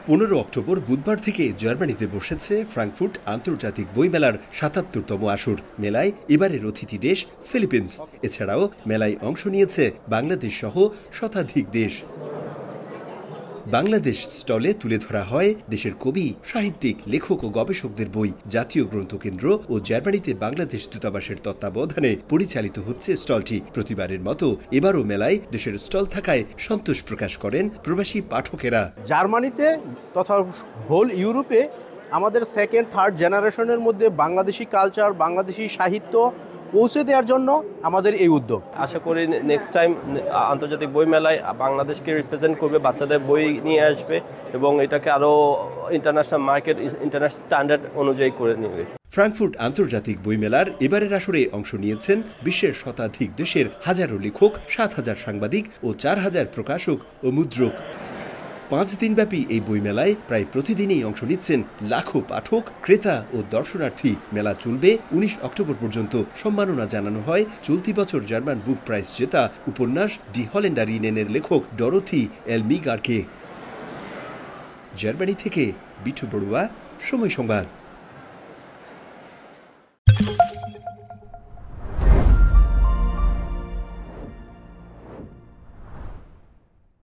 15 October বুধবার থেকে জার্মানিতে বসেছে ফ্রাঙ্কফুর্ট আন্তর্জাতিক বইমেলার ৭৭তম আসর। মেলায় এবারের অতিথি দেশ ফিলিপিন্স। এছাড়াও মেলায় অংশ নিয়েছে বাংলাদেশ সহ শতাধিক দেশ। বাংলাদেশ স্টলে তুলে ধরা হয় দেশের কবি, সাহিত্যিক, লেখক ও গবেষকদের বই। জাতীয় গ্রন্থকেন্দ্র ও জার্মানিতে বাংলাদেশ দূতাবাসের তত্ত্বাবধানে পরিচালিত হচ্ছে স্টলটি। প্রতিবারের মতো এবারও মেলায় দেশের স্টল থাকায় সন্তোষ প্রকাশ করেন প্রবাসী পাঠকেরা। জার্মানিতে তথা হোল ইউরোপে আমাদের সেকেন্ড থার্ড জেনারেশনের মধ্যে বাংলাদেশি কালচার, বাংলাদেশি সাহিত্য পৌঁছে দেওয়ার জন্য আমাদের এই উদ্যোগ। আশা করি নেক্সট টাইম আন্তর্জাতিক বই মেলায় বাংলাদেশকে রিপ্রেজেন্ট করবে, বাচ্চাদের বই নিয়ে আসবে এবং এটাকে আরও ইন্টারন্যাশনাল মার্কেট, ইন্টারন্যাশনাল স্ট্যান্ডার্ড অনুযায়ী করে নেবে। ফ্রাঙ্কফুর্ট আন্তর্জাতিক বইমেলার এবারের আসরে অংশ নিয়েছেন বিশ্বের শতাধিক দেশের হাজারো লেখক, ৭,০০০ সাংবাদিক ও ৪,০০০ প্রকাশক ও মুদ্রক। ৫ দিনব্যাপী এই বইমেলায় প্রায় প্রতিদিনই অংশ নিচ্ছেন লাখো পাঠক, ক্রেতা ও দর্শনার্থী। মেলা চলবে ১৯ অক্টোবর পর্যন্ত। সম্মাননা জানানো হয় চলতি বছর জার্মান বুক প্রাইজ জেতা উপন্যাস ডি হল্যান্ডারিনেনের লেখক ডরোথি এলমিগারকে। জার্মানি থেকে বিট্টু বড়ুয়া, সময় সংবাদ।